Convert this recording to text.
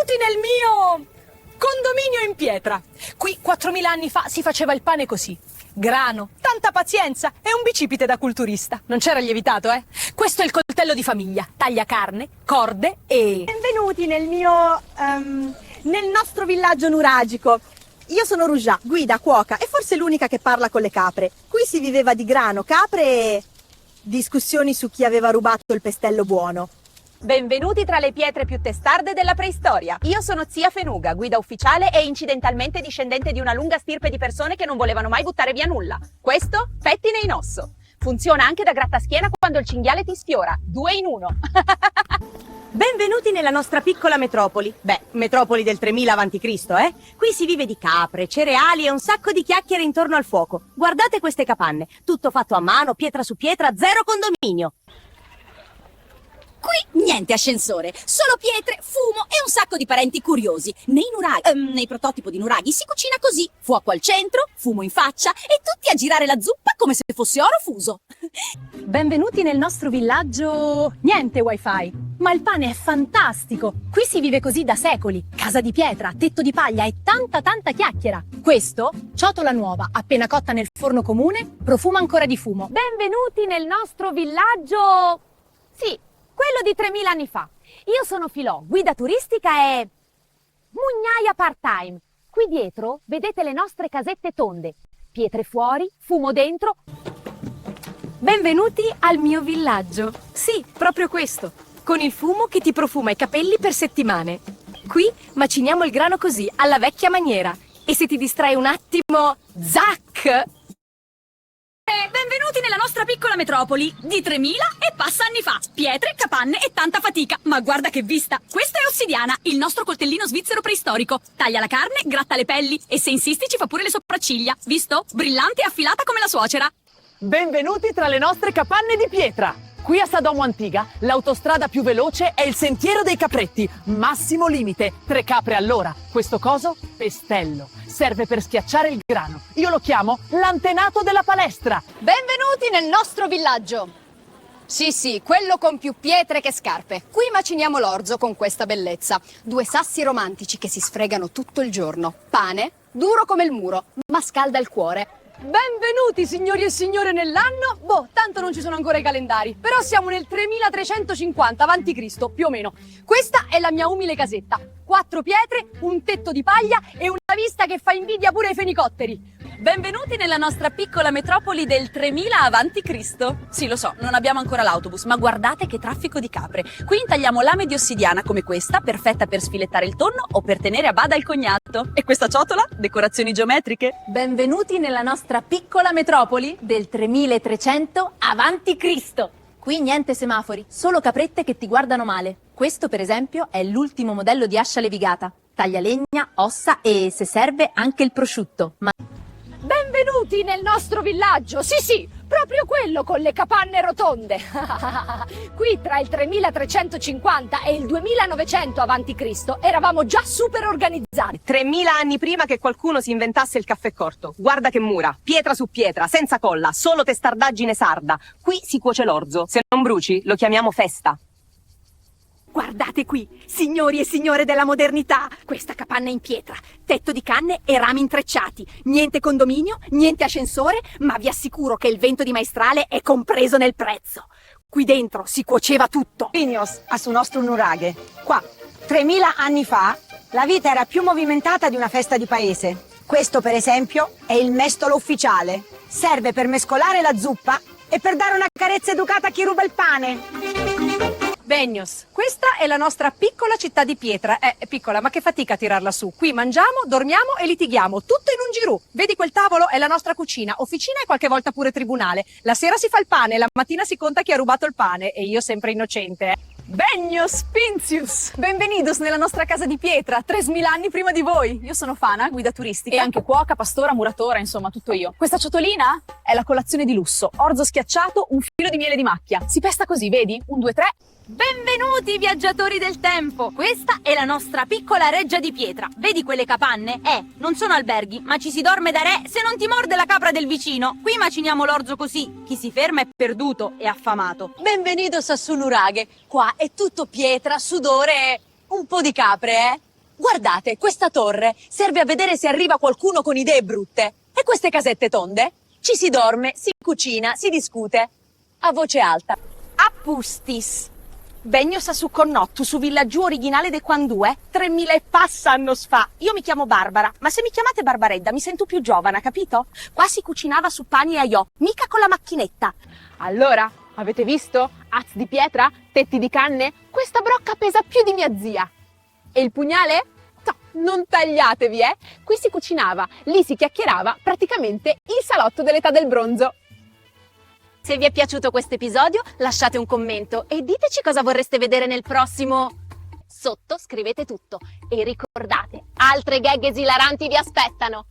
Benvenuti nel mio condominio in pietra. Qui 4000 anni fa si faceva il pane così. Grano, tanta pazienza e un bicipite da culturista. Non c'era il lievitato, eh? Questo è il coltello di famiglia. Taglia carne, corde e... Benvenuti nel nostro villaggio nuragico. Io sono Ruja, guida, cuoca e forse l'unica che parla con le capre. Qui si viveva di grano, capre e discussioni su chi aveva rubato il pestello buono. Benvenuti tra le pietre più testarde della preistoria. Io sono Zia Fenuga, guida ufficiale e incidentalmente discendente di una lunga stirpe di persone che non volevano mai buttare via nulla. Questo, pettine in osso. Funziona anche da grattaschiena quando il cinghiale ti sfiora. 2 in 1. Benvenuti nella nostra piccola metropoli. Metropoli del 3000 a.C., eh? Qui si vive di capre, cereali e un sacco di chiacchiere intorno al fuoco. Guardate queste capanne, tutto fatto a mano, pietra su pietra, zero condominio. Qui niente ascensore, solo pietre, fumo e un sacco di parenti curiosi. Nei prototipo di nuraghi si cucina così: fuoco al centro, fumo in faccia e tutti a girare la zuppa come se fosse oro fuso. Benvenuti nel nostro villaggio... Niente wifi, ma il pane è fantastico. Qui si vive così da secoli. Casa di pietra, tetto di paglia e tanta chiacchiera. Questo, ciotola nuova, appena cotta nel forno comune, profuma ancora di fumo. Benvenuti nel nostro villaggio... Sì, quello di 3000 anni fa. Io sono Filò, guida turistica e... mugnaia part-time. Qui dietro vedete le nostre casette tonde. Pietre fuori, fumo dentro... Benvenuti al mio villaggio. Sì, proprio questo. Con il fumo che ti profuma i capelli per settimane. Qui maciniamo il grano così, alla vecchia maniera. E se ti distrai un attimo, zac! Benvenuti nella nostra piccola metropoli di 3000 e passa anni fa. Pietre, capanne e tanta fatica. Ma guarda che vista! Questa è ossidiana, il nostro coltellino svizzero preistorico. Taglia la carne, gratta le pelli e se insisti ci fa pure le sopracciglia. Visto? Brillante e affilata come la suocera. Benvenuti tra le nostre capanne di pietra. Qui a Sadomo Antiga l'autostrada più veloce è il sentiero dei capretti. Massimo limite, 3 capre all'ora. Questo coso? Pestello. Serve per schiacciare il grano. Io lo chiamo l'antenato della palestra. Benvenuti nel nostro villaggio. Sì, quello con più pietre che scarpe. Qui maciniamo l'orzo con questa bellezza. 2 sassi romantici che si sfregano tutto il giorno. Pane, duro come il muro, ma scalda il cuore. Benvenuti signori e signore nell'anno. Tanto non ci sono ancora i calendari. Però siamo nel 3350 a.C., più o meno. Questa è la mia umile casetta. 4 pietre, un tetto di paglia e una vista che fa invidia pure ai fenicotteri. Benvenuti nella nostra piccola metropoli del 3000 avanti Cristo. Sì, lo so, non abbiamo ancora l'autobus, ma guardate che traffico di capre. Qui intagliamo lame di ossidiana come questa, perfetta per sfilettare il tonno o per tenere a bada il cognato. E questa ciotola? Decorazioni geometriche. Benvenuti nella nostra piccola metropoli del 3300 avanti Cristo. Qui niente semafori, solo caprette che ti guardano male. Questo, per esempio, è l'ultimo modello di ascia levigata. Taglia legna, ossa e, se serve, anche il prosciutto. Benvenuti nel nostro villaggio. Sì, proprio quello con le capanne rotonde. Qui tra il 3350 e il 2900 a.C. eravamo già super organizzati. 3000 anni prima che qualcuno si inventasse il caffè corto. Guarda che mura, pietra su pietra, senza colla, solo testardaggine sarda. Qui si cuoce l'orzo. Se non bruci, lo chiamiamo festa. Guardate qui, signori e signore della modernità, questa capanna in pietra, tetto di canne e rami intrecciati, niente condominio, niente ascensore, ma vi assicuro che il vento di maestrale è compreso nel prezzo. Qui dentro si cuoceva tutto. Pinios a su nostro nuraghe. Qua, 3000 anni fa, la vita era più movimentata di una festa di paese. Questo, per esempio, è il mestolo ufficiale. Serve per mescolare la zuppa e per dare una carezza educata a chi ruba il pane. Begnos, questa è la nostra piccola città di pietra. È piccola, ma che fatica a tirarla su. Qui mangiamo, dormiamo e litighiamo, tutto in un girù. Vedi quel tavolo? È la nostra cucina, officina e qualche volta pure tribunale. La sera si fa il pane, la mattina si conta chi ha rubato il pane e io sempre innocente. Begnos Pincius! Benvenidos nella nostra casa di pietra, 3000 anni prima di voi. Io sono Fana, guida turistica. E anche cuoca, pastora, muratora, insomma, tutto io. Questa ciotolina è la colazione di lusso. Orzo schiacciato, un filo di miele di macchia. Si pesta così, vedi? 1, 2, 3. Benvenuti viaggiatori del tempo! Questa è la nostra piccola reggia di pietra. Vedi quelle capanne? Non sono alberghi, ma ci si dorme da re se non ti morde la capra del vicino. Qui maciniamo l'orzo così. Chi si ferma è perduto e affamato. Benvenidos a su nuraghe. Qua è tutto pietra, sudore e un po' di capre, Guardate, questa torre serve a vedere se arriva qualcuno con idee brutte. E queste casette tonde? Ci si dorme, si cucina, si discute. A voce alta. Appustis. Begno sa su connottu su villaggio originale de quand'ue, 3000 e passa anno fa. Io mi chiamo Barbara, ma se mi chiamate Barbaredda mi sento più giovane, capito? Qua si cucinava su pani e aiò, mica con la macchinetta. Allora, avete visto? Az di pietra, tetti di canne? Questa brocca pesa più di mia zia. E il pugnale? No, non tagliatevi, eh! Qui si cucinava, lì si chiacchierava, praticamente il salotto dell'età del bronzo. Se vi è piaciuto questo episodio, lasciate un commento e diteci cosa vorreste vedere nel prossimo. Sotto scrivete tutto e ricordate, altre gag esilaranti vi aspettano.